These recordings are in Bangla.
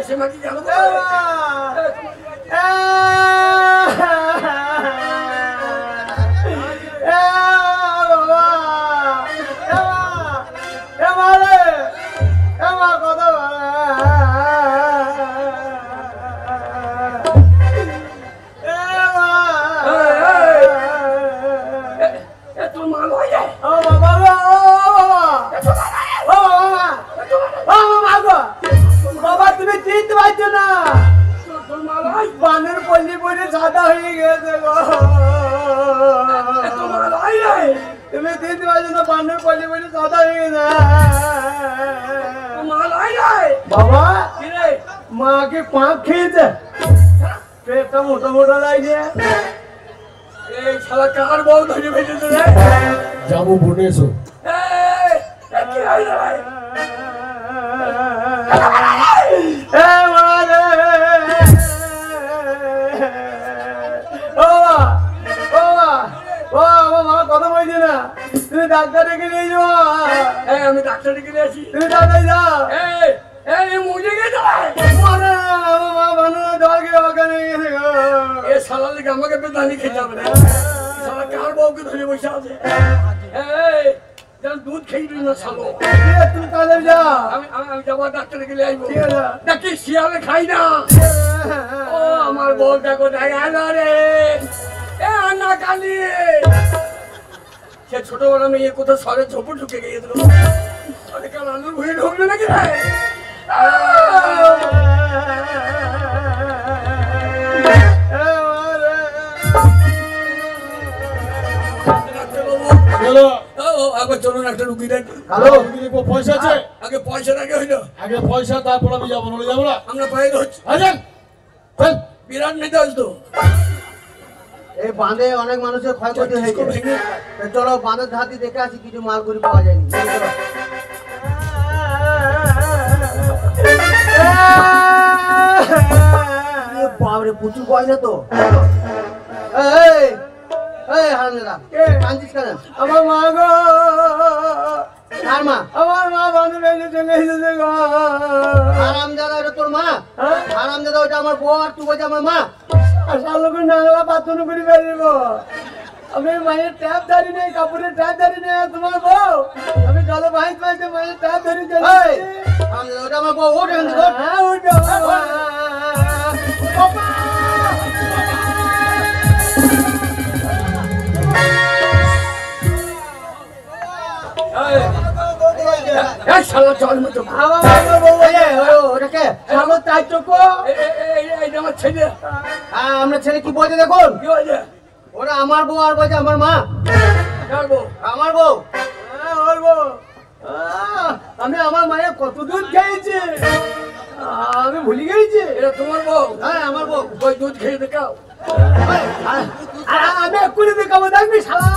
সে মাটি গেল বানের পল্লি পরে সাদা হয়ে গেছে গো তুমি দিতে পারছো না বানের পল্লি পরে সাদা হয়ে গেছে বাবা মাকে পাঁক খেয়েছে পেটটা মোটা মোটা লাগছে এই শালা কার বউ ধরে ফেলেছে রে যাবো বনে এসো কথা বলছি না তুমি ডাক্তার ডেকে নিয়ে যাও আমি ডাক্তার ডেকে নিয়ে আসি তুমি তাড়াতাড়ি যাও মরে গেছে জল খেয়ে অজ্ঞান হয়ে গেছে গো এ শালা লেগে আমাকে বেদানি খেতে হবে না শালা কার বউকে ধরে বসে আছে দুধ খেয়ে না শালো তুমি তাড়াতাড়ি যাও আমি যাবো ডাক্তার ডেকে নিয়ে আসবো ঠিক আছে নাকি শিয়ালে খাই না ও আমার বউটা কোথায় গেল রে এ আন্না কালি সে ছোটবেলা মেয়ে কোথাও সরে ঝোপড় ঢুকে গিয়েছিল কাল আলুর ভুঁড়ি ঢুকলো নাকি রে একবার চলুন একটা রুগী দেখি পয়সা আছে আগে পয়সার আগে হইলো আগে পয়সা তারপর আমি যাবো নলে যাবো না আমরা বাইরে হচ্ছি বিরাট নেতা আসতো এই বাঁধে অনেক মানুষের ক্ষয়ক্ষতি হয়েছে চলো বাঁধের ধার দিয়ে দেখে আসি কিছু মালগুলি পাওয়া যায়নি বাবরে প্রচুর গয়না তো আমার মা গো আর মা আমার মা বাঁধে বেঁধে চলে এসেছে গো আরাম দাদা ওটা তোর মা আরাম দাদা ওটা আমার বউ আর তুই বলছে আমার মা আর সালোকে নাগলা পাথর করে বেরিয়ে আমি মায়ের ট্যাপ ধরি নেই কাপড়ের ট্যাপ ধরি নেই তোমার বউ আমি জলে বাইক পাইতে মায়ের ট্যাপ ধরি ওটা আমার বউ ওঠ হ্যাঁ উঠো আমরা ছেলে কি বলছে দেখুন ওরা আমার বউ আর বলছে আমার মা আমার বউ ওর বউ আমি আমার মায়ের কত দুধ খেয়েছি আমি ভুলে গেছি এটা তোমার বউ হ্যাঁ আমার বউ ওই দুধ খেয়ে দেখাও আমি এক্ষুনি দেখাবো দেখবি শালা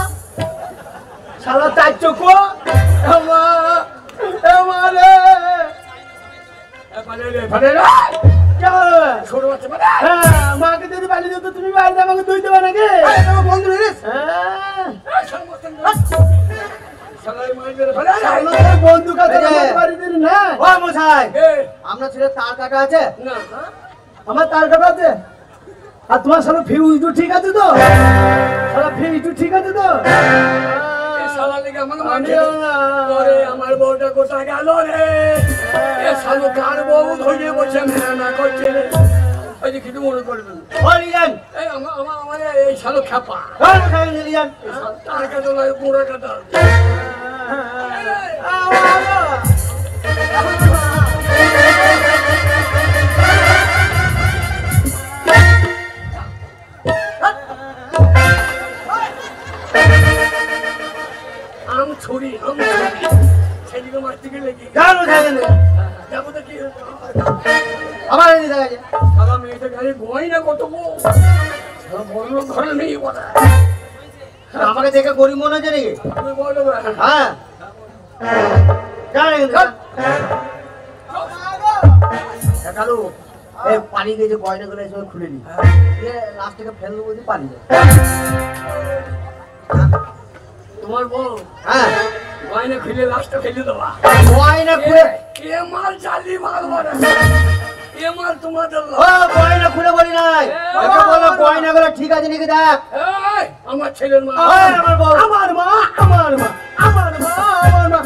শালা চার চোখ মাকে যদি পালিয়ে যেত তুমি বাড়িতে আমাকে দুই দেবে নাকি বন্ধু বন্ধু কাছে আপনার ছেলে তার কাটা আছে আমার তার কাটা আছে আর তোমার সাথে ফিউজ ঠিক আছে তো ফিউজ ঠিক আছে তো আমার বউটা কোথা গেল রে শালু কার বউ ধরে বসে মেহনা করছে রে ওই যে কিছু মনে করবেন আমার এই শালু খাপা তার কাছে পুরো কাটা ছুরি সেদিকে মাছ থেকে লেগে যাবো তো কি আমার সাদা মেয়েটা গাড়ি গোয়াই না কত বড় ঘরে নেই বলা আমাকে দেখে গরিব মনে হচ্ছে নাকি আমি বলবো হ্যাঁ কালু এই পানি গিয়ে যে গয়না গুলো এসে খুলে নি লাস্ট থেকে ফেল দেবো বলছি পানি তোমার বউ হ্যাঁ গয়না খুলে লাস্টটা ফেলে দেওয়া গয়না খুলে এ মাল চালি মাল বলে এ মাল তোমাদের ও গয়না খুলে বলি নাই, ওকে বলো গয়নাগুলো ঠিক আছে নাকি দেখ। এই, আমার ছেলের মা ওই আমার বউ, আমার মা আমার মা আমার মা আমার মা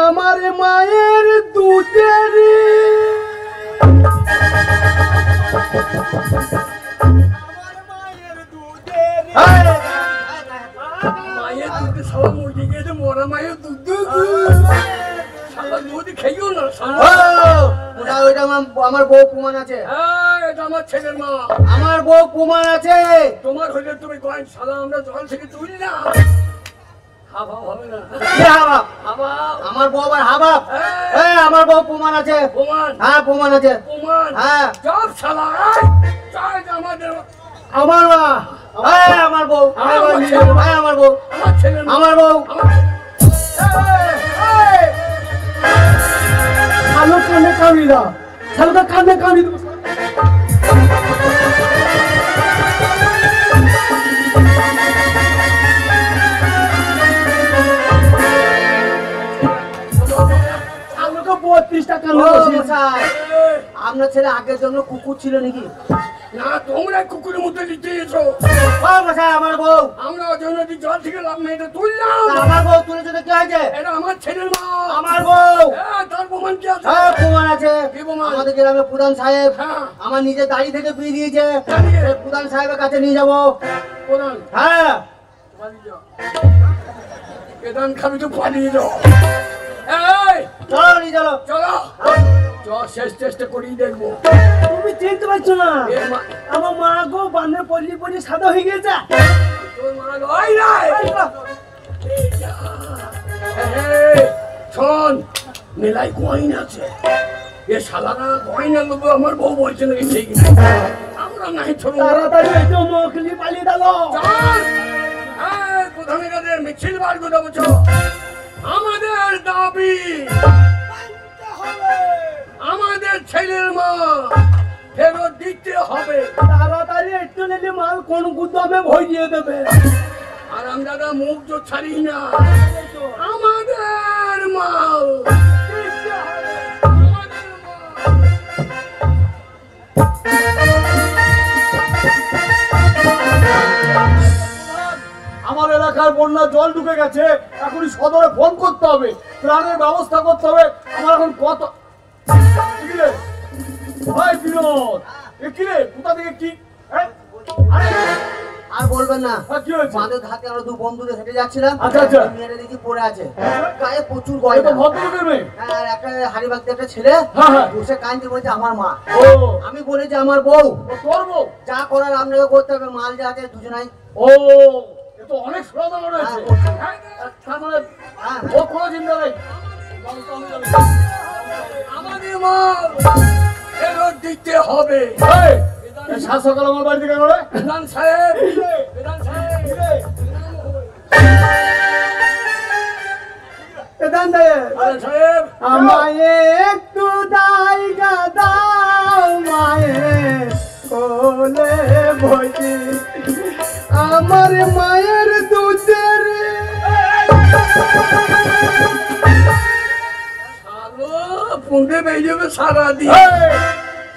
আমার মায়ের দুধের মায়ের দুধে সবাই মুরগি গেছে মরা মায়ের দুধ সবাই দুধ খেয়েও না ও, ওইটা আমার বউ প্রমাণ আছে, এটা আমার ছেলের মা। আমার বউ প্রমাণ আছে। তোমার হইলে তুমি কয়েন সালা আমরা জল থেকে তুলি না হাবা হবে না কি হাবাব? হাবা আমার বউ আবার হাবাব? আমার বউ প্রমাণ আছে। প্রমাণ হ্যাঁ প্রমাণ আছে। প্রমাণ হ্যাঁ সব সালা চাই আমাদের আমার মা আমার বউ, আমার বউ, আমার বউ, আমার ছেলের মা আমার বউ। শালুক কানে কামড়ি দাও, শালুকে কানে কামড়ি দেবো। শালুকে 32টা কান ও, বসিয়েছি। মশাই, আপনার ছেলে আগের জন্য কুকুর ছিল নাকি? না তোমরা কুকুরের মতো দিতে এসো ও মশাই, আমার বউ, আমরা ওই জন্য জল থেকে লাভ নেই এটা তুললাম আমার বউ তুলেছে তো কি হয়েছে? এটা আমার ছেলের মা আমার বউ, তার প্রমাণ কি আছে হ্যাঁ প্রমাণ আছে। কি প্রমাণ? আমাদের গ্রামে প্রধান সাহেব হ্যাঁ। আমার নিজের দাড়ি থেকে বিয়ে দিয়েছে, জানি। সেই প্রধান সাহেবের কাছে নিয়ে যাবো। প্রধান হ্যাঁ পালিয়ে যাও প্রধান খাবি তো পালিয়ে যাও এই চলো নিয়ে চলো। চলো চ শেষ চেষ্টা করেই দেখবো তুমি চিনতে পারছো না এ মা আমার মা গো বান্ধে পল্লি পল্লি সাদা হয়ে গেছে। তোর মা ওই নাই শোন মেলায় কয়েন আছে এ শালারা কয়েন আনবো আমার বউ বলছে নাকি ঠিক না আমরা নাই ছোট তাড়াতাড়ি একটু মকলি পালিয়ে দিল। প্রধানের কাছে মিছিল বার করে বলছো আমাদের দাবি আমাদের ছেলের মা ফেরত দিতে হবে তাড়াতাড়ি একটু নিলে মাল কোন গুদামে ভরিয়ে দেবে। আর আমরা মুখ তো ছাড়ি না আমাদের মাল আমাদের মাল। আমার এলাকার বন্যা জল ঢুকে গেছে, এখনই সদরে ফোন করতে হবে, ত্রাণের ব্যবস্থা করতে হবে। আমার এখন কত কি রে ভাই বিনোদ, এ কি রে কোথা থেকে কি আরে আর বলবেন না, কি হয়েছে? বাঁধের ধাতে আমরা দু বন্ধুদের হেঁটে যাচ্ছিলাম, আচ্ছা, আচ্ছা। মেয়েটা দেখি পড়ে আছে, গায়ে প্রচুর এ তো গয়না। ভদ্রলোকের মেয়ে। হ্যাঁ, আর একটা হাড়ি বাগতে একটা ছেলে হ্যাঁ, হ্যাঁ। বসে কাঁদতে বলছে আমার মা। ও আমি বলেছি আমার বউ, ও তোর বউ? যা করার আপনাকে করতে হবে, মাল যা আছে দুজনাই। ও এ তো অনেক সমাধান রয়েছে। হ্যাঁ, তার মানে হ্যাঁ, ও কোনো চিন্তা নেই। আমাদের মাল ফেরত দিতে হবে এই, এই সাত সকাল আমার বাড়িতে কেন রে? প্রধান সাহেব প্রধান সাহেব প্রধান সাহেব, প্রধান সাহেব আমায় একটু জায়গা দাও মায়ের কোলে বসি, আমার মায়ের দুধের পুঁতে বেরিয়ে যাবে সারাদিন এই,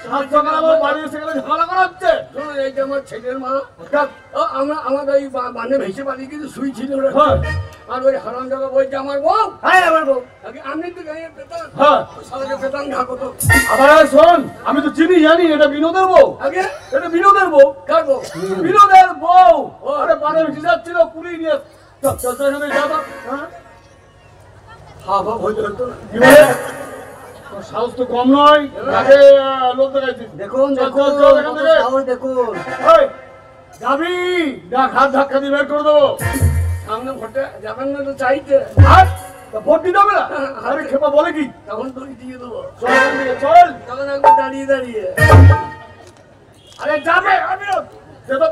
সাত সকাল আমার বাড়ি এসে গেলে ঝামেলা করা হচ্ছে। শোনো, এই যে আমার ছেলের মা আমরা আমাদের এই বানে ভেসে বাড়ি কিন্তু শুয়েছিল হ্যাঁ। আর ওই হারাম জায়গা বলছে আমার বউ হ্যাঁ, আমার বউ। আগে আমি তো গায়ে পেতাম হ্যাঁ। সারাকে পেতাম ঘাকো তো আবার শোন, আমি তো চিনি জানি এটা বিনোদের বউ, আগে এটা বিনোদের বউ, কার বউ বিনোদের বউ। আরে বাড়ি ভেসে যাচ্ছিল, পুরি নিয়ে চল চল চল এখানে যা তো। হ্যাঁ? হাফ হয়ে যেত না কি বলে? তোর সাহস তো কম নয়, আগে লোক দেখাইছিস। দেখুন চল, দেখুন চল, চল এখান কত থেকে। সাহস দেখুন। এই, যাবি না হাত ধাক্কা দিয়ে বের করে দেবো। সামনে ভোটে যাবেন না তো চাইতে হাট, তা ভোট দিতে হবে না? আরে খেপা বলে কি? তখন তো দিয়ে দেবো চল এখান থেকে, চল। তখন একবার দাঁড়িয়ে দাঁড়িয়ে আরে যাবে, আমি না। যে তো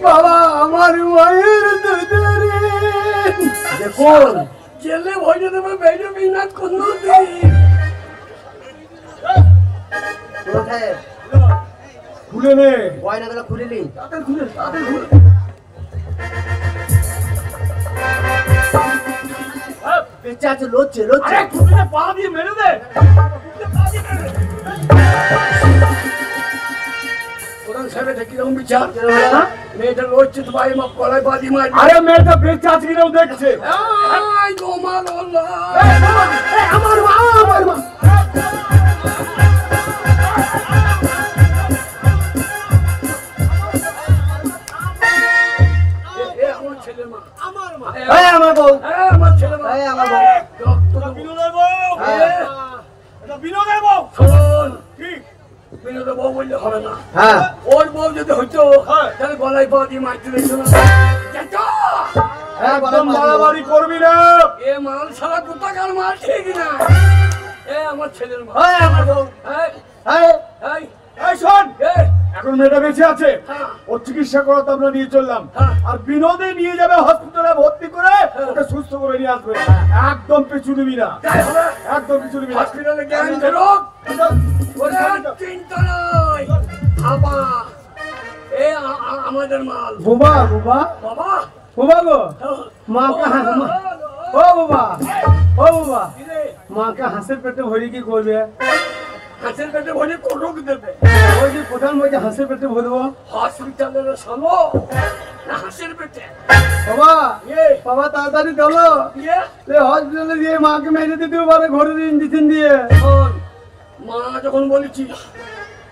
বাবা আমার মায়ের দুধের দেখুন জেলে ভরে দেবে বেজে বিনা কোনো দিন প্রধান সাহেব, খুলে নে। গয়নাগুলো খুলে নিন। তাদের খুলে, তাদের খুলে। বেঁচে আছে, লড়ছে লড়ছে। আরে খুঁটিতে পা দিয়ে মেরে দে। খুঁটিতে পা দিয়ে মেরে দে। প্রধান সাহেব এটা কিরকম বিচার? মেয়েটা রয়েছে তো ভাই মা কলাই বাদি মার। আরে মেয়েটা বেঁচে আছে কিনাও দেখছে। আই গোমাল আল্লাহ। আমার মা, আমার মা। এ আমার ছেলে মা। আমার মা। এই আমার বউ, আমার ছেলে মা। এই আমার বউ। এটা বিনোদের বউ। হ্যাঁ। এটা বিনোদের বউ। শোন, কি? বিনোদের বউ বললে হবে না। হ্যাঁ ওর বউ যদি হইতো হ্যাঁ। তাহলে গলায় পা দিয়ে মারতে দিত না। চাচা! হ্যাঁ একদম মারামারি করবি না। এ মাল ছাড়া কোথাকার মাল ঠিক না। এ আমার ছেলের মা। এই আমার বউ। এই, এই এই, এই শোন, এই, এখন মেয়েটা বেঁচে আছে। হ্যাঁ। ওর চিকিৎসা করাতে আমরা নিয়ে চললাম। হ্যাঁ। আর বিনোদে নিয়ে যাবে হসপিটালে ভর্তি করে ওকে সুস্থ করে নিয়ে আসবে। একদম পিছু নিবি না, যাই হবে। একদম পিছু নিবি না। হসপিটালে জ্ঞান ফেরত। ওরে চিন্তা নাই। বাবা, এ আমাদের মাল। বুবা বুবা বাবা, বুবা গো, মাকে ও বাবা, ও বাবা, কিরে, মাকে হাঁসের পেটে ভরি কি করবে? হাঁসের পেটে ভরে কোটক দেবে। ওই যে প্রধান বলছে হাঁসের পেটে ভরবো। হসপিটালের সালো না হাঁসের পেটে। বাবা, এ, বাবা তাড়াতাড়ি চলো, এ, হসপিটালে দিয়ে মাকে মেরে দিতে পারে ঘরের ইঞ্জেকশন দিয়ে। শোন, মা যখন বলেছি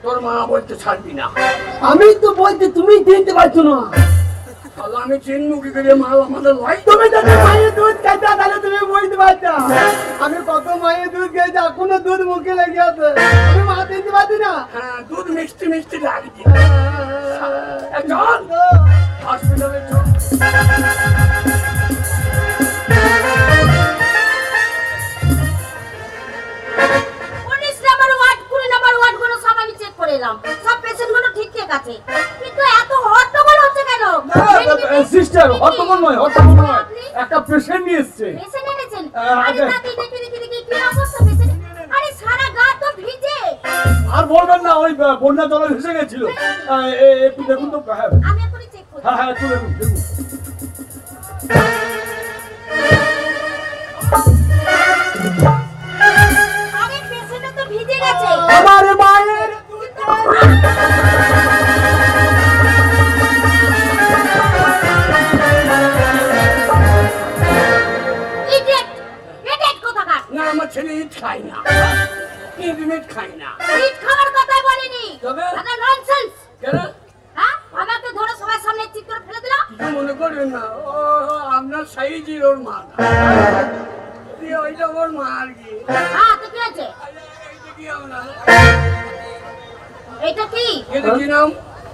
তোর মা বলতে ছাড়বি না। আমি তো বলছি তুমি চিনতে পারছো না। তাহলে আমি চিনবো কি করে মাল আমাদের লাই? তুমি যদি মায়ের দুধ খাইতা তাহলে তুমি বুঝতে পারতা। আমি কত মায়ের দুধ খেয়েছি, এখনো দুধ মুখে লেগে আছে। আমি মা চিনতে পারছি না। হ্যাঁ, দুধ মিষ্টি মিষ্টি লাগছে। এ, চল হসপিটালে চল। সিস্টার, হট্টগোল নয়, হট্টগোল নয়। একটা পেশেন্ট নিয়ে এসছে। আর বলবেন না, ওই বন্যা জলে ভেসে গেছিল। একটু দেখুন তো। হ্যাঁ হ্যাঁ হ্যাঁ, একটু দেখুন দেখুন। আমার মায়ের না, আমার ছেলে ইট খায় না। ইট মিট খায় না। তবে কেন? কিছু মনে করবেন না, ও আপনার সাইজের ওর মা না। ওইটা ওর মা আর কি। এইটা কি আমরা? এটা কি? এটা কি নাম?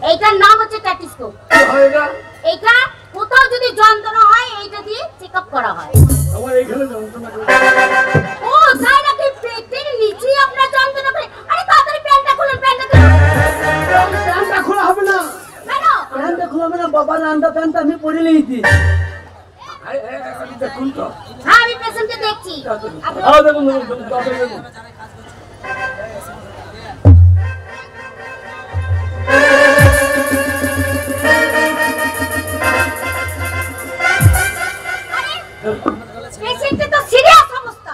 এইটার নাম হচ্ছে ট্যাটিস্কোপ। কি হয় এটা? এইটা কোথাও যদি যন্ত্রণা হয় এইটা দিয়ে চেক আপ করা হয়। আমার এইখানে যন্ত্রণা করে। ও তাই নাকি? পেটের নিচে আপনার যন্ত্রণা করে? আরে তাড়াতাড়ি প্যান্টটা খুলুন, প্যান্টটা খুলুন। প্যান্টটা খোলা হবে না। কেন? প্যান্টটা খোলা হবে না। বাবার রান্না প্যান্টটা আমি পরে নিয়েছি। দেখুন তো। হ্যাঁ আমি পেশেন্টকে দেখছি। আপনি- হ্যাঁ দেখুন দেখুন দেখুন, তাড়াতাড়ি দেখুন। পেশেন্টের তো সিরিয়াস অবস্থা।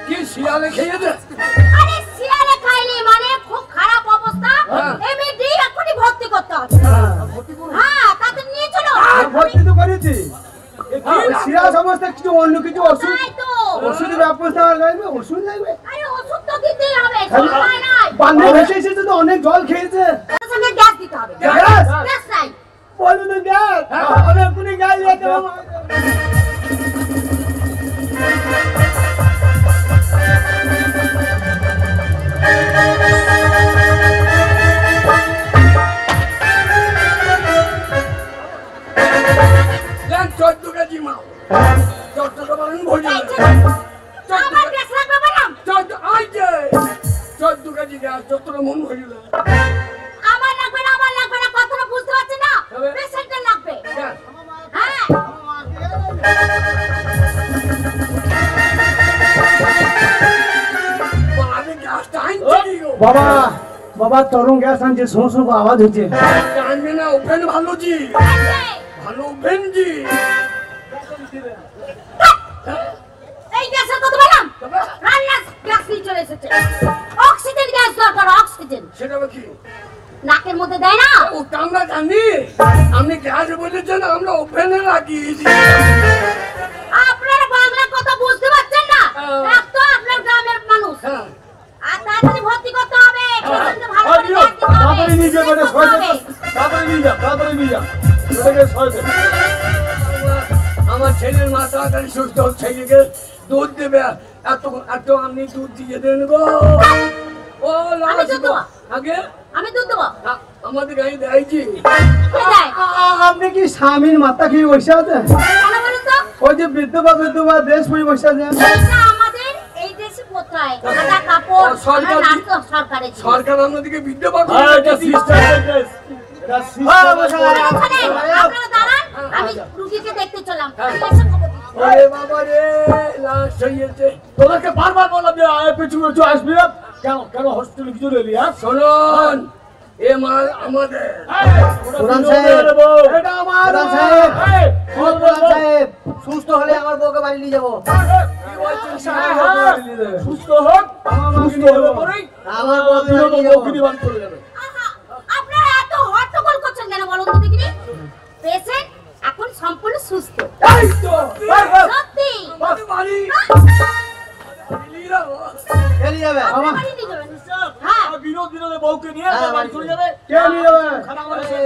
কি শিয়ালে খেয়েছে? আরে শিয়ালে খাইনি মানে খুব খারাপ অবস্থা। হ্যাঁ। এমএডি এখনই ভর্তি করতে হবে। হ্যাঁ তাদের নিয়ে চলো। ভর্তি তো করেছি। সিরিয়াস অবস্থা, কিছু অন্য কিছু ওষুধ তাই তো। ওষুধের ব্যবস্থা লাগবে। ওষুধ লাগবে। আরে ওষুধ তো দিতেই হবে। সময় নাই। বান্ধে ভেসে এসেছে তো, অনেক জল খেয়েছে। তার সঙ্গে গ্যাস দিতে হবে। গ্যাস? গ্যাস নাই। বলো তো গ্যাস। আমি এক্ষুনি গ্যাস দিতে হবে। দেন 14 কেজি মাল। 14 বলেন ভরি। এই যে, আমার গ্যাস লাগবে ম্যাডাম। 14 কেজি গ্যাস, 14 মন ভরি। আমার লাগবে না, আমার লাগবে না, কথাটা বুঝতে পারছি না। তবে? পেশেন্টের লাগবে। গ্যাস। হ্যাঁ আমি গ্যাসটা আনছি কি গো? বাবা, বাবা তরুণ গ্যাস আনছে, শোঁ শোঁ আওয়াজ হচ্ছে। আনবে না, ওভেন ভালো জি। আছে। ভালো ওভেন জি। এই গ্যাসে রান্নার গ্যাস নিয়ে চলে এসেছে। অক্সিজেন গ্যাস দরকার, অক্সিজেন। সেটা আবার কি? নাকের মধ্যে দেয় না? ও আমরা জানি, আপনি গ্যাস বলেছেন, আমরা ওভেনে লাগিয়েছি। আপনারা বাংলা কথা বুঝতে পারছেন না? এক তো আপনার গ্রামের মানুষ। হ্যাঁ। আর তাড়াতাড়ি ভর্তি করতে হবে। পেশেন্টকে ভালো আর করে দিও, দেখতে হবে। তাড়াতাড়ি নিয়ে যাবে, ঠিক করতে সয় হবে। তাড়াতাড়ি নিয়ে যা, তাড়াতাড়ি নিয়ে যা, এটাকে সয় দে। আমার ছেলের মা তাড়াতাড়ি সুস্থ হোক, ছেলেকে দুধ দেবে। এত এত আপনি দুধ দিয়ে দেন গো। ও আমি দুধ দেবো? আগে আমি দুধ দেবো? আমাদের গাড়ি দেয়ছি। কে দেয়? আপনি কি স্বামীর মাথা খেয়ে বসে আছেন? কেন বলুন তো? ওই যে বিধবা দেশ পড়ে বসে আছেন। এটা আমাদের এই দেশে কোথায়? সাদা কাপড়, সরকার আমরা নাম তো সরকারের ছিল। সরকার আপনাদেরকে বিদ্যা হ্যাঁ, এটা সিস্টেম, এটা সিস্টেম। ওখানে আপনারা দাঁড়ান, আমি রুগীকে দেখতে চললাম। এসে খবর দিচ্ছি। ওরে বাবা রে, লাশ হয়েছে। তোদেরকে বারবার বললাম যে পিছু পিছু আসবি না। কেন কেন হসপিটালে কিছু এলি? হ্যাঁ, শুনুন, এ মাল আমাদের। প্রধান সাহেব, এটা আমার প্রধান সাহেব, প্রধান সাহেব, সুস্থ হলে আমার বউকে বাড়ি নিয়ে যাবো। সুস্থ হোক, সুস্থ হলে পরেই আমার বউকে বাড়ি নিয়ে বউকে যাবো। নিবান করে যাবে। আহা, আপনারা এত হট্টগোল করছেন কেন বলুন তো দেখিনি? পেশেন্ট এখন সম্পূর্ণ সুস্থ। এই তো, সত্যি। আমাদের বাড়ি। চলে যাবে। আপনি বাড়ি নিয়ে যাবেন? হ্যাঁ। আর বিনোদ বিনোদের বউকে নিয়ে হ্যাঁ, বাড়ি চলে যাবে। কে নিয়ে যাবে? খারাপ বলেছে।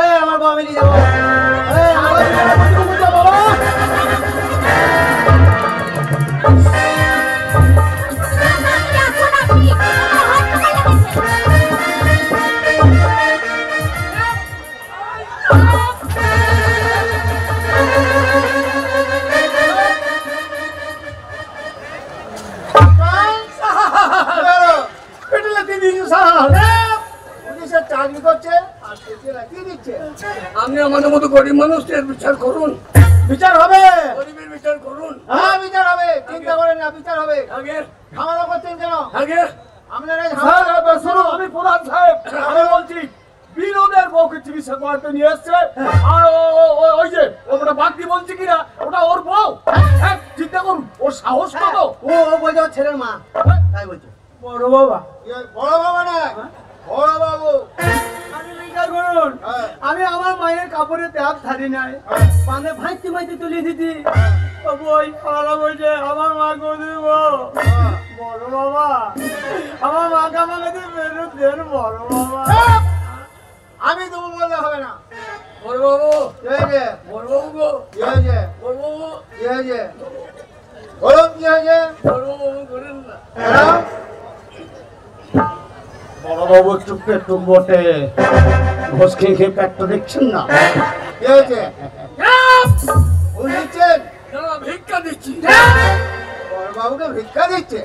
এই, আমার বউ আমি নিয়ে যাবো। এই, আমার বউ আমি নিয়ে যাবো, বাবা। তাড়াতাড়ি আসুন আপনি। আমার হট্টগোল লেগেছে। পেটেলে কি দিয়েছে স্যার? পুলিশের চাকরি করছে আর পেটেলে কি দিচ্ছে? আপনি আমাদের মতো গরিব মানুষের বিচার করুন, বিচার হবে। গরিবের বিচার করুন। হ্যাঁ, বিচার হবে, চিন্তা করেন না, বিচার হবে। আগে খাওয়া করছেন কেন? আগে আপনারা ঝামেলা শুনুন, আমি প্রধান সাহেব, আমি বলছি বিনোদের বউকে চিকিৎসা করাতে নিয়ে এসছে। আর ওই যে ওটা বাগদি বলছি কিনা, ওটা ওর বউ। হ্যাঁ, চিন্তা করুন, ওর সাহস কত। ও বলছে ওর ছেলের মা, তাই বলছে। বড় বাবা, বড় বাবা না, বড় বাবু। আমি বিচার করুন। হ্যাঁ। আমি আমার মায়ের কাপড়ে ট্যাপ ছাড়ি নাই, মানে ভাইতে ভাইতে তুলে দিতি। ওই খাওয়া বলছে আমার মা গরিব। বড় বাবা, আমার মাকে আমাকে ফেরত দেন বড় বাবা। আমি তুমি বললে হবে না। বড়বাবু, কি হয়েছে? বড়বাবু গো, কি হয়েছে? বড়বাবু, কি হয়েছে? বলুন কি হয়েছে? বড়বাবু করেন না। বড়বাবু একটু পেট্রোল বটে, ঘোষ খেয়ে খেয়ে পেটটা দেখছেন না। কি হয়েছে? ভুল দিচ্ছেন? না, ভিক্ষা দিচ্ছি। বড়বাবুকে ভিক্ষা দিচ্ছে?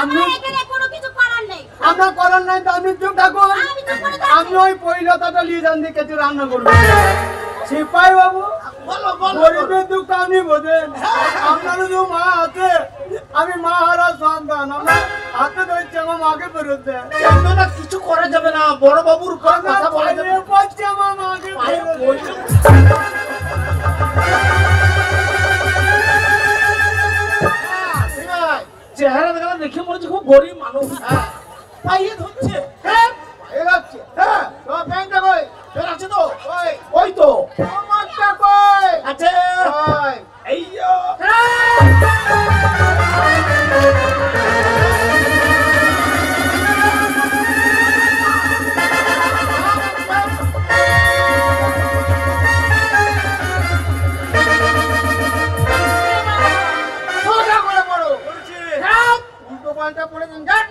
আপনার এখানে কোনো কিছু করার নেই। আমরা করার নাই তো আপনি চুপ থাকুন। আমি চুপ করে থাকছি। আমি ওই পৈলতাটা নিয়ে যান দিয়ে কেটে রান্না করবো। সিপাই বাবু, বলো বলো গরিবের দুঃখ আপনি বোঝেন। আপনারও যে মা আছে, আমি মা হারা সন্তান, আমার হাতে ধরছে আমার মাকে ফেরত দেয়। না, কিছু করা যাবে না, বড় বাবুর কথা বলা যাবে না। পাচ্ছে আমার মাকে ফেরত দেয়। চেহারা দেখা দেখে মনে হচ্ছে খুব গরিব মানুষ। পাইয়ে ধরছে, পাইয়ে ধরছে। তোমার প্যান্টটা কই? প্যান্ট আছে তো? ওই তো আমারটা কই? আছে। এই যো। সোজা করে পড়ো। উল্টো পাল্টা পড়ে যান।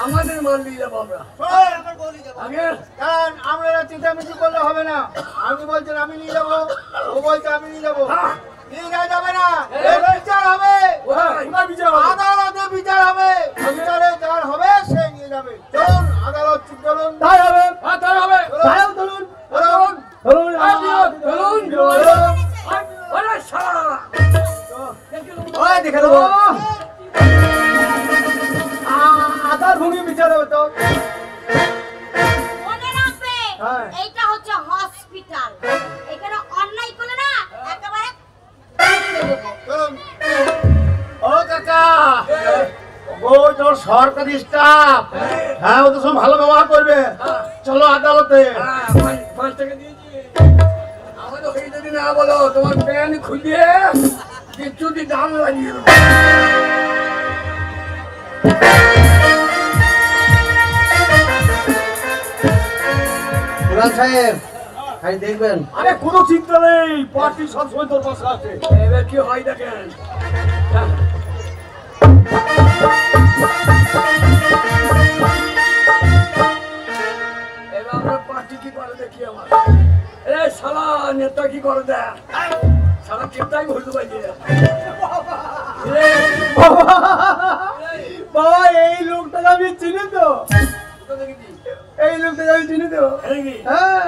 আমাদের মাল দিয়ে যাবো আমরা। আগে কারণ আপনারা চিন্তামিচি করলে হবে না। আমি বলছেন আমি নিয়ে যাবো, ও বলছে আমি নিয়ে যাবো। নিয়ে যাওয়া যাবে না, এর বিচার হবে। আদালতে বিচার হবে, বিচারে যার হবে সে নিয়ে যাবে। চলুন আদালত, চলুন। তাই হবে, তাই হবে। তাইও চলুন, চলুন। চলুন, চলুন, চলুন। ওরে শালা। ওই দেখে দেবো। আধার ভূমি বিচার হবে তো। ওনারা সরকারি স্টাফ। হ্যাঁ ওদের সব ভালো ব্যবহার করবে। চলো আদালতে। 5 টাকা দিয়েছি। আমার তো হয়ে যদি না বলো তোমার প্যান খুলিয়ে কিছুটি দাম লাগিয়ে দেবো। প্রধান সাহেব খালি দেখবেন। আরে কোনো চিন্তা নেই, পার্টি সবসময় তোর পাশে আছে। এবার কি হয় দেখেন। এবার আমরা পার্টি কি করে দেখি আমার। এ শালা নেতা কি করে দেখ। শালা চিন্তাই ঘুরতে পারছি। বাবা এই লোকটাকে আমি চিনি তো, এই লোকটাকে আমি চিনি তো। হ্যাঁ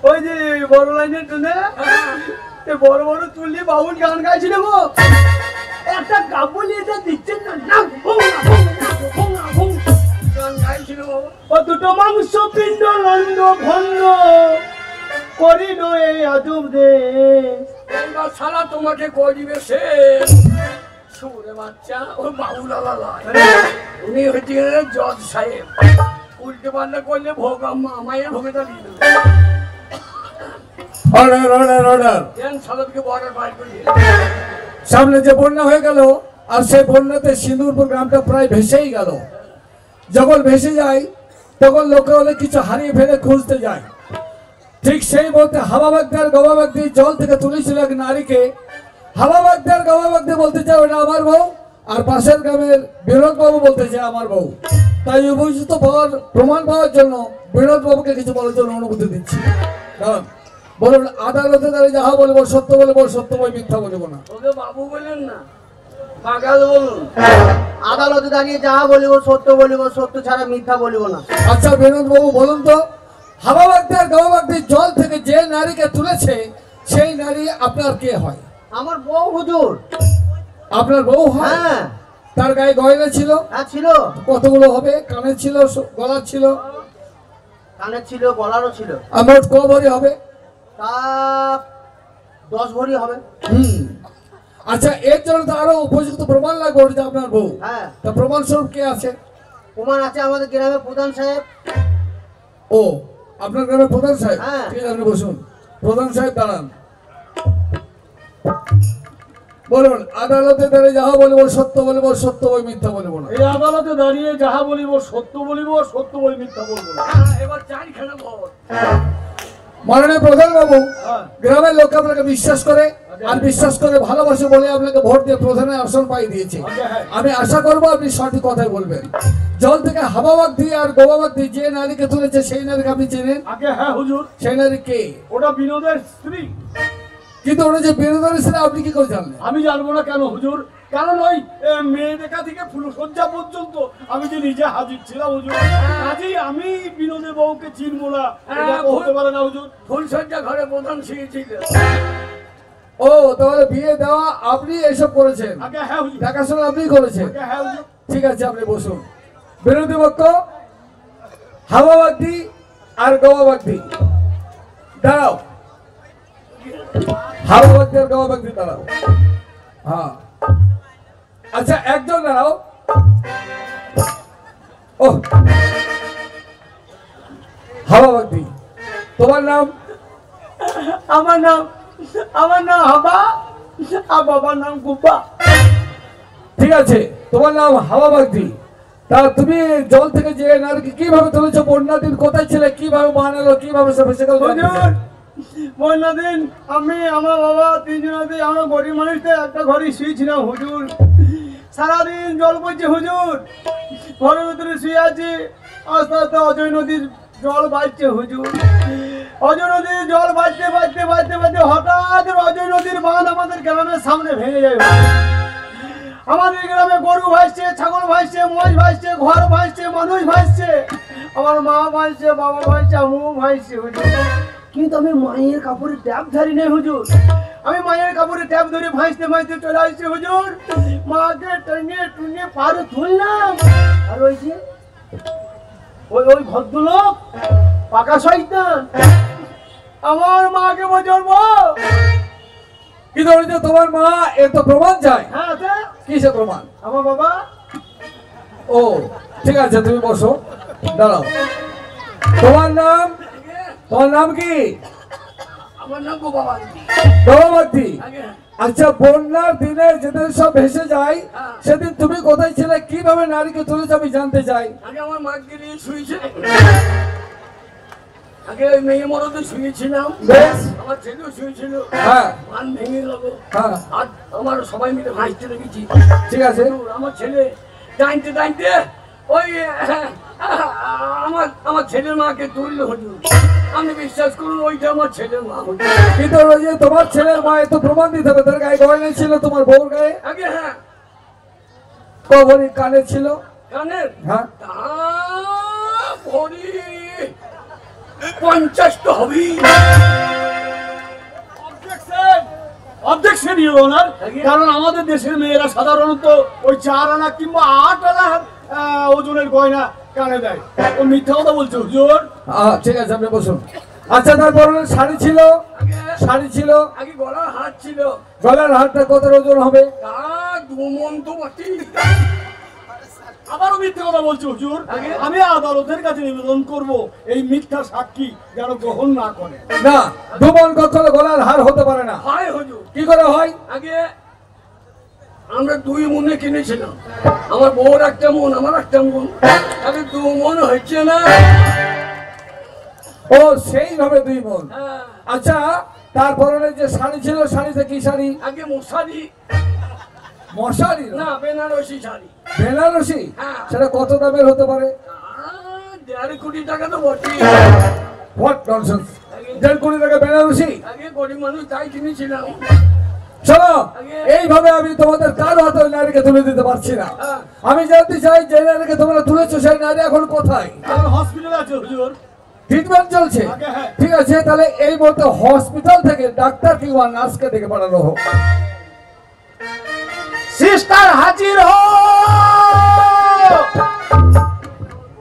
ওই যে বড় লাইনের ট্রেনে বড় বড় চুল দিয়ে বাবুল গান গাইছিল গো। একটা গাবলি এটা দিচ্ছেন না, না ভুং না ভুং না ভুং না ভুং গান গাইছিল বাবা। ও দুটো মাংস পিণ্ড লন্ড ভন্ড করিল এই আজব দেশ। এইবার শালা তোমাকে করিবে সে সুরে বাচ্চা ও বাবুলালা লয়। উনি হচ্ছে জজ সাহেব। উল্টে পাল্টা করলে ভোগ মায়ের ভোগেটা দিয়ে দেবে। Order order order. দেন শালাকে বর্ডার বাইর করিয়ে। সামনে যে বন্যা হয়ে গেল, আর সেই বন্যাতে সিঁদুরপুর গ্রামটা প্রায় ভেসেই গেল। যখন ভেসে যায় তখন লোকে অনেক কিছু হারিয়ে ফেলে খুঁজতে যায়। ঠিক সেই বলতে হাওয়া বাগদার গবা বাগদি জল থেকে তুলেছিল এক নারীকে। হাওয়া বাগদার গবা বাগদি বলতে চায় ওটা আমার বউ, আর পাশের গ্রামের বিনোদ বাবু বলতে চায় আমার বউ। তাই উপযুক্ত প্রমাণ পাওয়ার জন্য বিনোদ বাবুকে কিছু বলার জন্য অনুমতি দিচ্ছি। কারণ বলুন, আদালতে দাঁড়িয়ে যাহা বলবো সত্য বলবো, সত্য বই মিথ্যা বলবো না। ওকে বাবু বলেন না, পাগাল বলুন। আদালতে দাঁড়িয়ে যাহা বলিব সত্য বলিব, সত্য ছাড়া মিথ্যা বলিব না। আচ্ছা বিনোদ বাবু বলুন তো, হাওয়া বাগদি আর গবা বাগদি জল থেকে যে নারীকে তুলেছে সেই নারী আপনার কে হয়? আমার বউ হুজুর। আপনার বউ হয়? হ্যাঁ তার গায়ে গয়না ছিল? হ্যাঁ ছিল। কতগুলো হবে? কানের ছিল, গলার ছিল? কানের ছিল, গলারও ছিল। আমার ক ভরি হবে? তা 10 ভরি হবে। আচ্ছা, এর জন্য তো আরো উপযুক্ত প্রমাণ লাগবে ওটা যে আপনার বউ। হ্যাঁ তা প্রমাণ স্বরূপ কে আছে? প্রমাণ আছে আমাদের গ্রামের প্রধান সাহেব। ও আপনার গ্রামের প্রধান সাহেব? হ্যাঁ। ঠিক আছে, আপনি বসুন। প্রধান সাহেব দাঁড়ান। বলুন, আদালতে দাঁড়িয়ে যাহা বলবো সত্য বলবো, সত্য বই মিথ্যা বলবো না। এই আদালতে দাঁড়িয়ে যাহা বলিব সত্য বলিব, সত্য বই মিথ্যা বলবো না। এবার চারখানা ভোট। মাননীয় প্রধান বাবু, হ্যাঁ। গ্রামের লোক আপনাকে বিশ্বাস করে আর বিশ্বাস করে ভালোবাসে বলে আপনাকে ভোট দিয়ে প্রধানের আসন পাই দিয়েছে। আমি আশা করবো আপনি সঠিক কথাই বলবেন। জল থেকে হাওয়া বাগদি আর গবা বাগদি যে নারীকে তুলেছে সেই নারীকে আপনি চেনেন? আগে হ্যাঁ হুজুর, সেই নারী কে? ওটা বিনোদের স্ত্রী। কিন্তু ওরা যে বিনোদনের ছেলে আপনি কি করে জানলেন? আমি জানবো না কেন হুজুর, কারণ ওই মেয়ে দেখা থেকে ফুলসজ্জা পর্যন্ত আমি যে নিজে হাজির ছিলাম হুজুর। কাজেই আমি বিনোদের বউকে চিনবো না, এটা তো হতে পারে না হুজুর। ফুলসজ্জা ঘরে প্রধান শিখেছিল। ও তাহলে বিয়ে দেওয়া আপনি এসব করেছেন, আগে হ্যাঁ হুজুর, দেখাশোনা আপনি করেছেন। আগে হ্যাঁ হুজুর। ঠিক আছে, আপনি বসুন। বিরোধী পক্ষ হাওয়া বাগদি আর গবা বাগদি দাঁড়াও। হাওয়া বাগদি আর গবা বাগদি দাঁড়াও। হ্যাঁ আচ্ছা, একজন দাঁড়াও। ও হাওয়া বাগদি, তোমার নাম? আমার নাম হাবা, আর বাবার নাম গুব্বা। ঠিক আছে, তোমার নাম হাওয়া বাগদি। তা তুমি জল থেকে যে নারীকে কিভাবে তুলেছো? বন্যা দিন কোথায় ছিলে? কিভাবে বানালো? কিভাবে সে ভেসে গেল? হুজুর বন্যা দিন আমি আমার বাবা তিনজনাতে আমরা গরিব মানুষদের একটা ঘরে শুয়েছিলাম হুজুর। সারাদিন জল পড়ছে হুজুর, ঘরের ভিতরে শুয়ে আছি। আস্তে আস্তে অজয় নদীর জল বাড়ছে হুজুর। অজয় নদীর জল বাড়তে বাড়তে বাড়তে বাড়তে হঠাৎ অজয় নদীর বাঁধ আমাদের গ্রামের সামনে ভেঙে যায়। আমাদের গ্রামে গরু ভাসছে, ছাগল ভাসছে, মোষ ভাসছে, ঘর ভাসছে, মানুষ ভাসছে, আমার মা ভাসছে, বাবা ভাসছে, আমিও ভাসছে হুজুর। কিন্তু আমি মায়ের কাপড়ে ট্যাপ ধরি নাই হুজুর। আমি মায়ের কাপড়ে ট্যাপ ধরে ভাসতে ভাসতে চলে আসছি হুজুর। মাকে টেনে টুনে পারে তুললাম, আর ওই যে ওই ভদ্রলোক পাকা শয়তান আমার মাকে বলবো। কিন্তু ওই যে তোমার মা, এর তো প্রমাণ চাই। হ্যাঁ আছে। কিসে প্রমাণ? আমার বাবা ও ঠিক আছে, তুমি বসো, দাঁড়াও। তোমার নাম কি? আমার নাম গোপাবান্তি। বাবাবান্তি। আগে আচ্ছা, বন্যার দিনে যেদিন সব ভেসে যায় সেদিন তুমি কোথায় ছিলে, কিভাবে নারীকে তুলেছে আমি জানতে চাই। আগে আমার মাকে নিয়ে শুয়েছে, আগে ওই মেয়ে মরদে শুয়েছিলাম, বেশ। আমার ছেলেও শুয়েছিল, হ্যাঁ মান ভেঙে গেল, হ্যাঁ আর আমার সবাই মিলে ভাসতে লেগেছি। ঠিক আছে। আমার ছেলে টাইনতে টাইনতে ওই আমার ছেলের মাকে তুললো হুজুর। আপনি বিশ্বাস করুন, ওইটা আমার ছেলের মা হুজুর। কিন্তু ওই যে তোমার ছেলের মা এত প্রমাণ দিতে হবে, তার গায়ে গয়না ছিল তোমার বউর গায়ে, আগে হ্যাঁ, কবরী কানে ছিল। কানের হ্যাঁ তা ভরি 50 তো হবেই। অবজেকশন ইউর অনার, কারণ আমাদের দেশের মেয়েরা সাধারণত ওই 4 আনা কিংবা 8 আনা ওজনের গয়না কানে দেয়। ও মিথ্যা কথা বলছে হুজুর। ঠিক আছে, আপনি বসুন। আচ্ছা, তার পরনে শাড়ি ছিল, শাড়ি ছিল, আগে গলার হাত ছিল, গলার হারটা কত ওজন হবে? তা 2 মণ তো বটেই। আবারও মিথ্যা কথা বলছে হুজুর। আমি আদালতের কাছে নিবেদন করব এই মিথ্যা সাক্ষী যেন গ্রহণ না করে। না, 2 মণ কখনো গলার হার হতে পারে না। হয় হুজুর। কি করে হয়? আগে আমরা 2 মণে কিনেছিলাম, আমার বউর একটা মণ, আমার একটা মণ, তাহলে 2 মণ হচ্ছে না। ও সেইভাবে 2 মণ। হ্যাঁ, আচ্ছা, তার পরনে যে শাড়ি ছিল, শাড়িতে কি শাড়ি? আগে মশারি মশারি না, বেনারসি শাড়ি। বেনারসি? হ্যাঁ। সেটা কত দামের হতে পারে? 1.5 কোটি টাকা তো বটেই। What nonsense! 1.5 কোটি টাকা বেনারসি? আগে গরিব মানুষ তাই কিনেছিলাম। শোনো, এইভাবে আমি তোমাদের কারো হাতে ওই নারীকে তুলে দিতে পারছি না। হ্যাঁ। আমি জানতে চাই, যে নারীকে তোমরা তুলেছো সেই নারী এখন কোথায়? আমার হসপিটালে আছে হুজুর। ট্রিটমেন্ট চলছে? আগে হ্যাঁ। ঠিক আছে, তাহলে এই মুহূর্তে হসপিটাল থেকে ডাক্তার কিংবা নার্সকে ডেকে পাঠানো হোক। সিস্টার হাজির হো।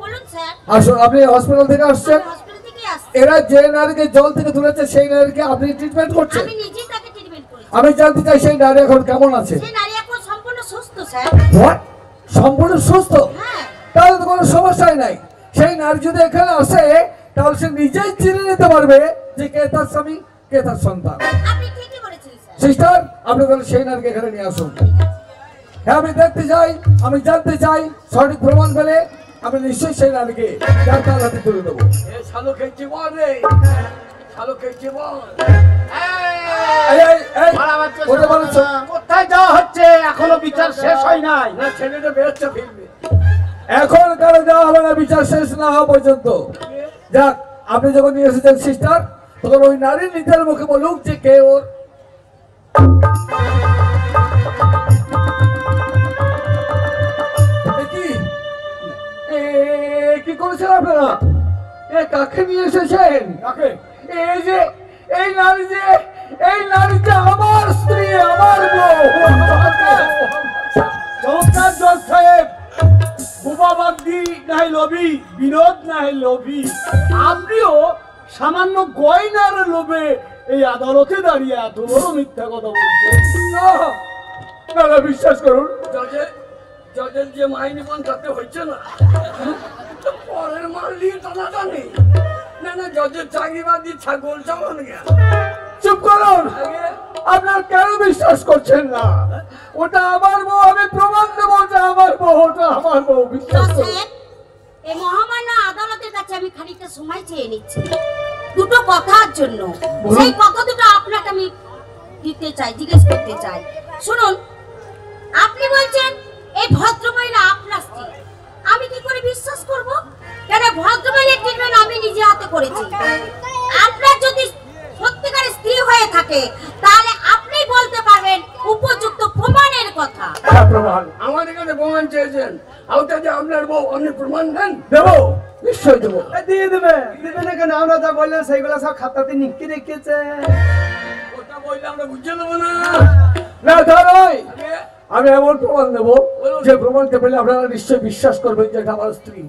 বলুন স্যার, আসুন, আপনি হসপিটাল থেকে আসছেন। হসপিটাল থেকে আসছি। এরা যে নারীকে জল থেকে তুলেছে সেই নারীকে আপনি ট্রিটমেন্ট করছেন। আমি নিজেই তাকে ট্রিটমেন্ট করেছি। আমি জানতে চাই সেই নারী এখন কেমন আছে? সেই নারী এখন সম্পূর্ণ সুস্থ স্যার। What? সম্পূর্ণ সুস্থ? হ্যাঁ। তাহলে তো কোনো সমস্যাই নাই। সেই নারী যদি এখানে আসে তাহলে সে নিজেই চিনে নিতে পারবে যে কে তার স্বামী, কে তার সন্তান। আপনি ঠিকই বলেছেন স্যার। সিস্টার, আপনি তাহলে সেই নারীকে এখানে নিয়ে আসুন। হ্যাঁ, আমি দেখতে চাই, আমি জানতে চাই, সঠিক প্রমাণ পেলে আমি নিশ্চয়ই সেই নারীকে ডাক্তার হাতে তুলে দেবো। এ শালো খেয়েছে বল রে, শালো খেয়েছে বল। এই, এই, এই, কোথায় বলেছো? কোথায় যাওয়া হচ্ছে? এখনো বিচার শেষ হয় নাই। না, ছেলেটা বেরোচ্ছে ফিরবে। এখন কারো দেওয়া হবে না বিচার শেষ না হওয়া পর্যন্ত। যাক, আপনি যখন নিয়ে এসেছেন সিস্টার, তখন ওই নারীর নিজের মুখে বলুক যে কে ওর। কি করেছেন আপনারা? এ কাকে নিয়ে এসেছেন? কাকে? এই যে এই নারী যে আমার স্ত্রী, আমার বউ। চমৎকার জজ সাহেব। বুবাবাগদি নাই লবি, বিনোদ নাই লবি। আপনিও সামান্য গয়নার লোভে এই আদালতে দাঁড়িয়ে এত বড় মিথ্যা কথা বলছেন। না, না, না, বিশ্বাস করুন। জজের যে মাইনে পান তাতে হচ্ছে না, পরের মাল নিয়ে টানা টানি। না না, জজের চাকরি বাদ দিয়ে ছাগল চালান গেল। চুপ করুন। আপনার কেন বিশ্বাস করছেন না? ওটা আমার বউ, আমি প্রমাণ দেবো যে আমার বউ, ওটা আমার বউ। বিশ্বাস করুন। স্যার, এই মহামান্য আদালতের কাছে আমি খানিকটা সময় চেয়ে নিচ্ছি দুটো কথার জন্য। সেই কথা দুটো আপনাকে আমি দিতে চাই, জিজ্ঞেস করতে চাই। শুনুন, আপনি বলছেন এই ভদ্রমহিলা আপনার স্ত্রী। আমি কি করে বিশ্বাস করব? কেন ভদ্রমহিলার ট্রিটমেন্ট আমি নিজে হাতে করেছি। আপনার যদি সত্যিকারের স্ত্রী হয়ে থাকে তাহলে আপনি বলতে পারবেন উপযুক্ত প্রমাণের কথা। প্রমাণ আমাদের কাছে প্রমাণ চেয়েছেন, ওটা যে আপনার বউ, আপনি প্রমাণ দেন। দেবো, নিশ্চয় দেবো। দিয়ে দেবে, দিবে না কেন? আমরা যা বললেন সেইগুলো সব খাতাতে নিকি রেখেছে। ওটা বললে আমরা বুঝে নেবো না। না, তা নয়। আগে আমি এমন প্রমাণ দেবো যে প্রমাণকে পেলে আপনারা নিশ্চয়ই বিশ্বাস করবেন যে এটা আমার স্ত্রী।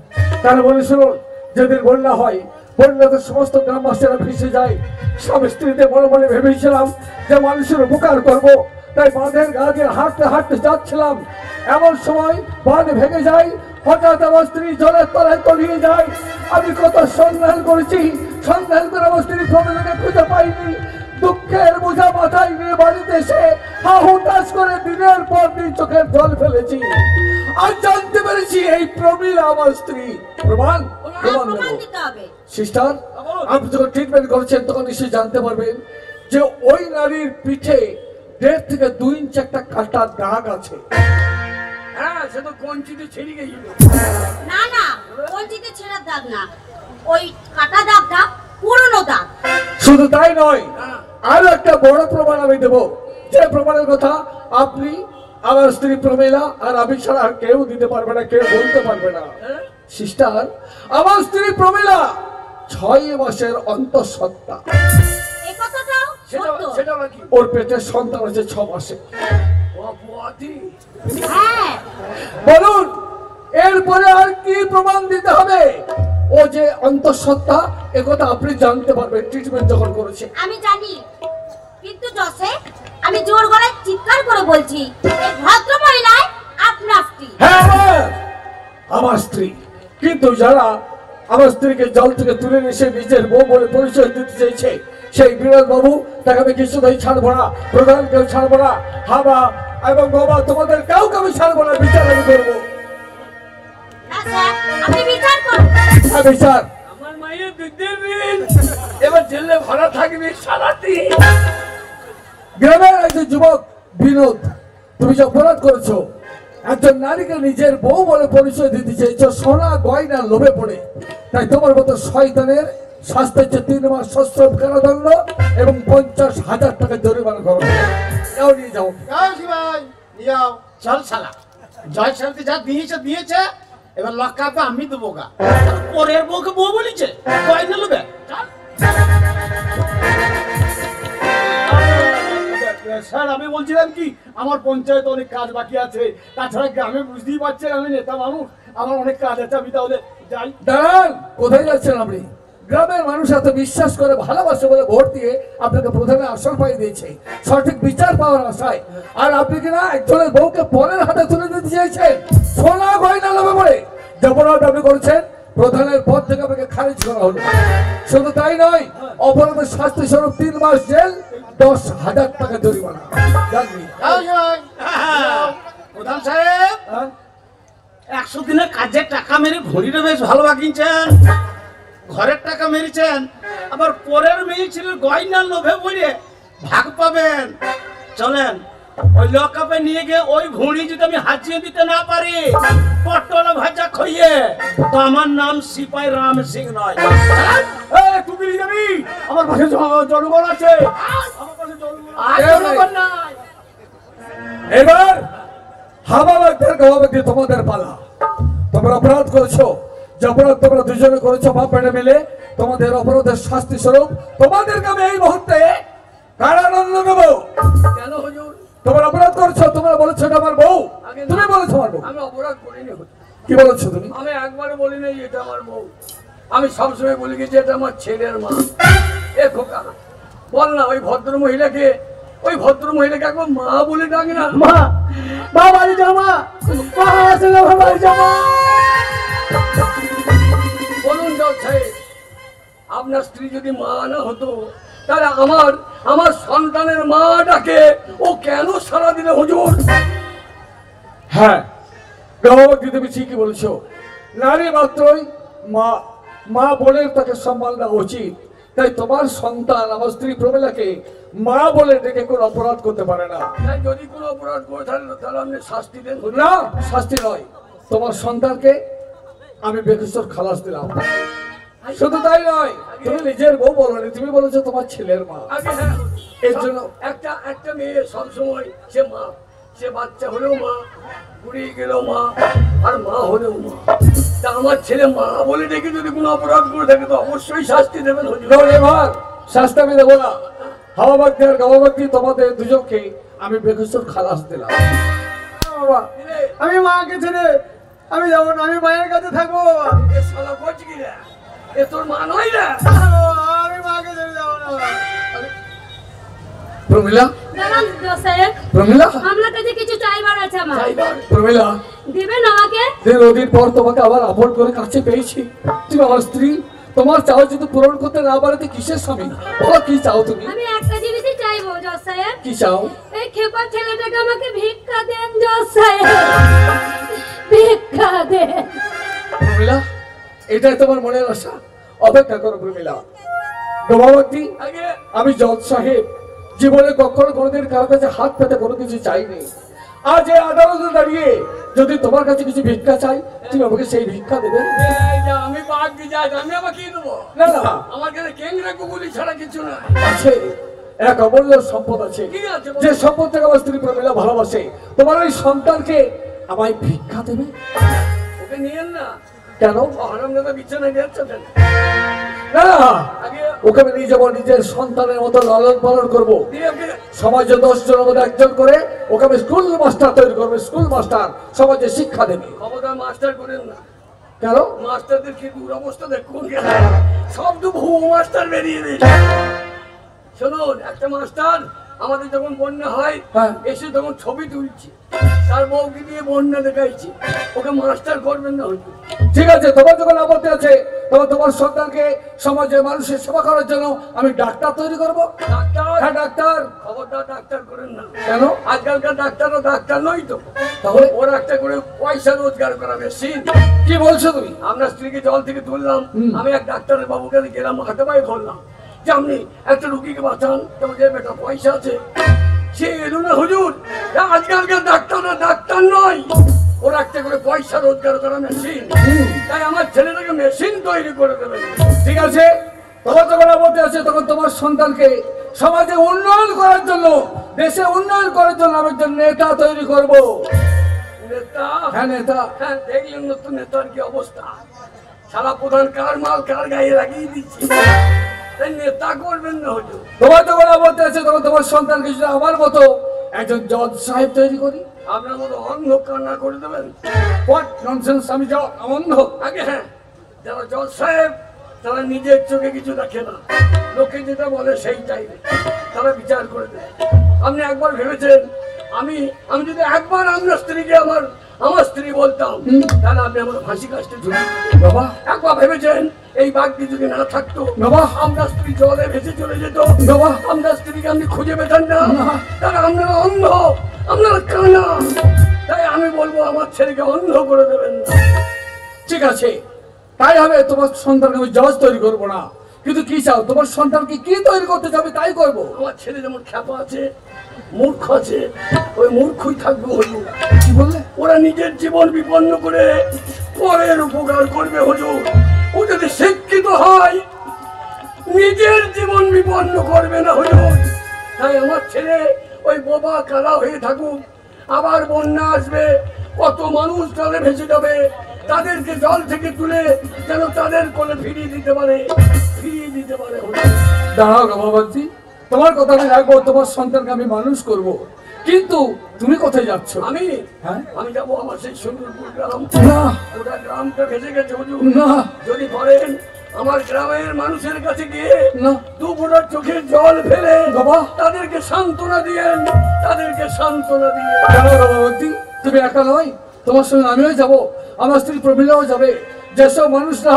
তাহলে বলে শুনুন, যেদিন বন্যা হয়, বন্যাতে সমস্ত গ্রামবাসীরা ভেসে যায়। স্বামী স্ত্রীতে মনে মনে ভেবেছিলাম যে মানুষের উপকার করবো, তাই বাঁধের গা দিয়ে হাঁটতে হাঁটতে যাচ্ছিলাম। এমন সময় বাঁধ ভেঙে যায়, হঠাৎ আমার স্ত্রী জলের তলায় তলিয়ে যায়। আমি কত সন্ধান করেছি, সন্ধান করে আমার স্ত্রী প্রমিলাকে খুঁজে পাইনি। দুঃখের বোঝা মাথায় নিয়ে বাড়িতে এসে হাহুতাশ করে দিনের পর দিন চোখের জল ফেলেছি। আর জানতে পেরেছি এই প্রমিলা আমার স্ত্রী। প্রমাণ প্রমাণ দেবো। সিস্টার, আপনি যখন ট্রিটমেন্ট করছেন তখন নিশ্চয়ই জানতে পারবেন যে ওই নারীর পিঠে 1.5 থেকে 2 ইঞ্চি একটা কাটা দাগ আছে। হ্যাঁ, সে তো কঞ্চিতে ছিঁড়ে গেছিল। না না, কঞ্চিতে ছেঁড়ার দাগ না, ওই কাটা দাগটা পুরনো দাগ। শুধু তাই নয়, আরো একটা বড় প্রমাণ আমি দেবো, যে প্রমাণের কথা আপনি, আমার স্ত্রী প্রমিলা আর আমি ছাড়া আর কেউ দিতে পারবে না, কেউ বলতে পারবে না। সিস্টার, আমার স্ত্রী প্রমিলা 6 মাসের অন্তঃসত্ত্বা। এই কথাটাও সত্য। সেটা নাকি? ওর পেটের সন্তান আছে 6 মাসে। হ্যাঁ, বলুন এরপরে আর কি প্রমাণ দিতে হবে? ও যে অন্তঃসত্ত্বা একথা আপনি জানতে পারবেন ট্রিটমেন্ট যখন করেছে। আমি জানি, কিন্তু জসে আমি জোর গলায় চিৎকার করে বলছি, এই ভদ্র মহিলায় আপনার স্ত্রী। হ্যাঁ, আমার স্ত্রী। কিন্তু যারা আমার স্ত্রীকে জল থেকে তুলে এসে নিজের বউ বলে পরিচয় দিতে চেয়েছে, সেই বিনোদ বাবু তাকে আমি কিছুতেই ছাড়বো না, প্রধান কেউ ছাড়বো না, হাবা এবং বাবা তোমাদের কাউকে আমি ছাড়বো না, বিচার আমি করবো। হ্যাঁ স্যার, আপনি বিচার করুন। হ্যাঁ, বিচার। আমার মায়ের দুধের ঋণ এবার জেলে ভরা থাকবে সারাদিন। গ্রামের একজন যুবক বিনোদ, তুমি যে অপরাধ করেছো, একজন নারীকে নিজের বউ বলে পরিচয় দিতে চেয়েছো সোনা গয়না লোভে পড়ে, তাই তোমার মতো শয়তানের শাস্তি হচ্ছে 3 মাস সশ্রম কারাদণ্ড এবং 50,000 টাকা জরিমানা করো। যাও, নিয়ে যাও। যাও চল শালা, জয় শান্তি যা দিয়েছে দিয়েছে, এবার লক্কাপে আমি দেবো গা। পরের বউকে বউ বলিছে, গয়না লোবে। স্যার, আমি বলছিলাম কি, আমার পঞ্চায়েতে অনেক কাজ বাকি আছে, তাছাড়া গ্রামে বুঝতেই পারছেন আমি নেতা মানুষ, আমার অনেক কাজ আছে, আমি তাহলে যাই। দাঁড়ান, কোথায় যাচ্ছেন আপনি? গ্রামের মানুষ এত বিশ্বাস করে ভালোবাসে বলে ভোট দিয়ে আপনাকে প্রথমে আসন পাইয়ে দিয়েছে সঠিক বিচার পাওয়ার আশায়, আর আপনি কিনা একজনের বউকে পরের হাতে তুলে দিতে চাইছেন সোনা গয়না লোভে পড়ে। যে অপরাধ আপনি করেছেন, প্রধানের পদ থেকে আপনাকে খারিজ করা হলো। শুধু তাই নয়, অপরাধের শাস্তি স্বরূপ 3 মাস জেল, 10,000 টাকা জরিমানা। জানবি? প্রধান সাহেব, 100 দিনের কাজের টাকা মেরে ঘড়িটা বেশ ভালো বাকিয়েছেন, ঘরের টাকা মেরেছেন, আবার পরের মেয়ে ছিল গয়নার লোভে পড়ে ভাগ পাবেন। চলেন ওই লকআপে নিয়ে গিয়ে ওই ঘড়ি যদি আমি হাজিয়ে দিতে না পারি, পটল ভাজা খাইয়ে, তো আমার নাম সিপাই রাম সিং নয়। তুই নিয়ে যাবি? আমার পাশে জনগণ আছে, আমার পাশে জনগণ নাই। এবার হাবাবাগদের গাওয়াবাগদের তোমাদের পালা। তোমরা অপরাধ করেছো, যে অপরাধ তোমরা দুজনে করেছো বাপ বেটা মিলে, তোমাদের অপরাধের শাস্তি স্বরূপ তোমাদেরকে আমি এই মুহূর্তে কারাদণ্ড দেব। কেন হুজুর? তোমরা অপরাধ করছো, তোমরা বলেছো এটা আমার বউ, তুমি বলেছো আমার বউ। আমি অপরাধ করিনি হুজুর। কি বলেছো তুমি? আমি একবারও বলি নাই এটা আমার বউ, আমি সবসময় বলি গেছি এটা আমার ছেলের মা। এ খোকা, বল না ওই ভদ্র মহিলাকে একবার মা বলে ডাক না। মা, মা বাড়ি যাও, মা বাড়ি যাও। বলুন জজ সাহেব, আপনার স্ত্রী যদি মা না হতো, তাহলে আমার সন্তানের মা ডাকে ও কেন সারা দিলে হুজুর? হ্যাঁ, গাওয়াবাগদি তুমি ঠিকই বলেছো। নারী মাত্রই মা, মা বলে তাকে সম্মান দেওয়া উচিত। তাই তোমার সন্তান আমার স্ত্রী প্রমিলাকে মা বলে ডেকে কোনো অপরাধ করতে পারে না। তাই যদি কোনো অপরাধ করে তাহলে আপনি শাস্তি দেন হুজুর। না, শাস্তি নয়, তোমার সন্তানকে আমি বেকসুর খালাস দিলাম। শুধু তাই নয়, তুমি নিজের বউ বলোনি, তুমি বলেছো তোমার ছেলের মা। আগে হ্যাঁ, এর জন্য একটা মেয়ে সবসময় সে মা, সে বাচ্চা হলেও মা, পুড়িয়ে গেলেও মা, আর মা হলেও মা। তা আমার ছেলে মা বলে ডেকে যদি কোনো অপরাধ করে থাকে তো অবশ্যই শাস্তি দেবেন হুজুর। এবার শাস্তি আমি দেবো না। হাওয়াবাগদি আর গাওয়াবাগদি তোমাদের দুজনকে আমি বেকসুর খালাস দিলাম। বাবা, আমি মাকে ছেড়ে আমি যাবো না, আমি মায়ের কাছে থাকবো। বাবা, এ শালা করছে কি রে? এ তোর মা নয় রে? আমি মাকে ছেড়ে যাবো না। প্রমিলা, দাঁড়ান জজ সাহেব, প্রমিলা, আপনার কাছে কিছু চাইবার আছে আমার। প্রমিলা, দিবেন আমাকে? দীর্ঘদিন পর তোমাকে আবার আপন করে কাছে পেয়েছি। তুমি আমার স্ত্রী, তোমার চাও যদি পূরণ করতে না পারে তো কিসের স্বামী? বলো কি চাও তুমি? আমি একটা জিনিসই চাইবো জজ সাহেব, কি চাও? এই খেপা ছেলেটাকে আমাকে ভিক্ষা দেন জজ সাহেব, ভিক্ষা দেন। প্রমিলা, এটাই তোমার মনের আশা? অপেক্ষা করো প্রমিলা। ডোমাবতী, আগে আমি জজ সাহেব জীবনে কখনো কোনোদিন কারোর কাছে হাত পেতে কোনো কিছু চাইনি। আজ এই আদালতে দাঁড়িয়ে যদি তোমার কাছে কিছু ভিক্ষা চাই, তুমি আমাকে সেই ভিক্ষা দেবে? এই যে আমি বাদ দিয়ে যাই, আমি আবার কি দেবো? না না, আমার কাছে কেংরা কুকুলি ছাড়া কিছু না। আছে, এক অমূল্য সম্পদ আছে, কি আছে? যে সম্পদ থেকে আমার স্ত্রী প্রমিলা ভালোবাসে। তোমার ওই সন্তানকে আমায় ভিক্ষা দেবে? ওকে নিয়েন না। কেন? হারামজাদা বিছানায় যাচ্ছে কেন? না না, আগে ওকে আমি নিয়ে যাবো, নিজের সন্তানের মতো লালন পালন করবো। দিয়ে ওকে সমাজে 10 জনের মধ্যে একজন করে ওকে আমি স্কুল মাস্টার তৈরি করবো। স্কুল মাস্টার সমাজে শিক্ষা দেবে। ক্ষমতা মাস্টার করেন না। কেন? মাস্টারদের কি দুরবস্থা দেখুন, সব তো ভুয়ো মাস্টার বেরিয়ে দিয়েছে। শুনুন, একটা মাস্টার আমাদের যখন বন্যা হয় হ্যাঁ। এসে তখন ছবি তুলছি, তার বউকে দিয়ে বন্যা দেখাইছি। ওকে মাস্টার করবেন না হয়তো। ঠিক আছে, তোমার যখন আপত্তি আছে তখন তোমার সন্তানকে সমাজের মানুষের সেবা করার জন্য আমি ডাক্তার তৈরি করবো। ডাক্তার? হ্যাঁ ডাক্তার। খবরদার ডাক্তার করেন না। কেন? আজকালকার ডাক্তারও ডাক্তার নয় তো, তাহলে? ওরা একটা করে পয়সা রোজগার করা মেশিন। কি বলছো তুমি? আপনার স্ত্রীকে জল থেকে তুললাম, আমি এক ডাক্তারের বাবুর কাছে গেলাম, হাতে পায়ে ধরলাম যে আপনি একটা রুগীকে বাঁচান। তো যে বেটা পয়সা আছে সে এলো না হুজুর। আজকালকার ডাক্তাররা ডাক্তার নয়, ওরা একটা করে পয়সা রোজগার করা মেশিন। তাই আমার ছেলেটাকে মেশিন তৈরি করে দেবেন। ঠিক আছে, তোমার যখন আপত্তি আছে তখন তোমার সন্তানকে সমাজে উন্নয়ন করার জন্য, দেশে উন্নয়ন করার জন্য আমি একজন নেতা তৈরি করব। নেতা? হ্যাঁ নেতা। হ্যাঁ, দেখলেন নতুন নেতার কি অবস্থা। সারা প্রধান কার মাল কার গায়ে লাগিয়ে দিচ্ছে। তাই নেতা করবেন না হুজুর। তোমার যখন আপত্তি আছে তখন তোমার সন্তানকে যদি আমার মতো একজন জজ সাহেব তৈরি করি। আপনার মতো অন্ধ কান্না করে দেবেন? What nonsense! আমি অন্ধ? আগে হ্যাঁ, যারা জজ সাহেব তারা নিজের চোখে কিছু দেখে না, লোকে যেটা বলে সেই চাইবে, তারা বিচার করে দেয়। আপনি একবার ভেবেছেন আমি যদি একবার আপনার স্ত্রীকে আমার স্ত্রী বলতাম তাহলে আপনি আমার ফাঁসি কাজটা ঝুলি? বাবা, একবার ভেবেছেন এই বাঘটি যদি না থাকতো বাবা, আপনার স্ত্রী জলে ভেসে চলে যেত? বাবা, আপনার স্ত্রীকে আপনি খুঁজে পেতেন না। তারা আপনারা অন্ধ, আপনারা কানা। তাই আমি বলবো আমার ছেলেকে অন্ধ করে দেবেন না। ঠিক আছে, তাই হবে। তোমার সন্তানকে আমি জজ তৈরি করবো না, কিন্তু কি চাও? তোমার সন্তানকে কি তৈরি করতে চাও? আমি তাই করবো। আমার ছেলে যেমন খ্যাপা আছে, মূর্খ আছে, ওই মূর্খই থাকবে হুজুর। কি বললে? ওরা নিজের জীবন বিপন্ন করে পরের উপকার করবে হুজুর। ও যদি শিক্ষিত হয় নিজের জীবন বিপন্ন করবে না হুজুর। তাই আমার ছেলে ওই বোবা কালা হয়ে থাকুক, আবার বন্যা আসবে, কত মানুষ জলে ভেসে যাবে, তাদেরকে জল থেকে তুলে যেন তাদের কোলে ফিরিয়ে দিতে পারে হুজুর। দাঁড়াও বাবাজি, তোমার কথা আমি রাখবো। তোমার সন্তানকে আমি মানুষ করব, কিন্তু তুমি কোথায় যাচ্ছ? হ্যাঁ? আমি যাবো আমার সেই সুন্দরপুর গ্রাম। না ওটা গ্রামটা ভেসে গেছে হুজুর। না যদি পারেন আমার গ্রামের মানুষের কাছে গিয়ে না, দু ফোঁটা চোখের জল ফেলে বাবা, তাদেরকে সান্ত্বনা দিয়েন, তাদেরকে সান্ত্বনা দিয়ে। দাঁড়াও বাবাজি, তুমি একা নয়, তোমার সঙ্গে আমিও যাবো, আমার স্ত্রী প্রমিলাও যাবে। যেসব মানুষরা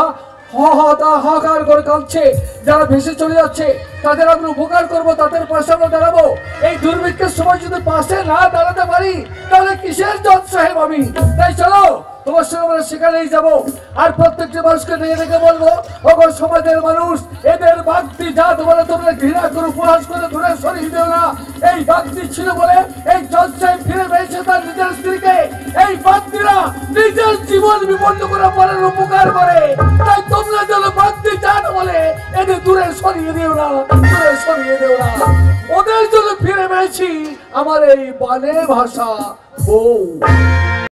হাহাকার করে কাঁদছে, যারা ভেসে চলে যাচ্ছে, তাদের আমরা উপকার করবো, তাদের পাশে আমরা দাঁড়াবো। এই দুর্ভিক্ষের সময় যদি পাশে না দাঁড়াতে পারি তাহলে কিসের জজ সাহেব আমি? তাই চলো, তোমার সঙ্গে আমরা সেখানেই যাবো। আর প্রত্যেকটি মানুষকে নিয়ে রেখে বলবো, ওগো সমাজের মানুষ, এদের বাগদি জাত বলে তোমরা ঘৃণা করে উপহাস করে দূরে সরিয়ে দিও না। এই বাগদি ছিল বলে এই জজ সাহেব ফিরে পেয়েছে তার নিজের স্ত্রীকে। এই বাগদিরা নিজের জীবন বিপন্ন করে পরের উপকার করে, তাই তোমরা যেন বাগদি জাত বলে এদের দূরে সরিয়ে দিও না, দূরে সরিয়ে দিও না। ওদের জন্য ফিরে পেয়েছি আমার এই বানে ভাষা বউ।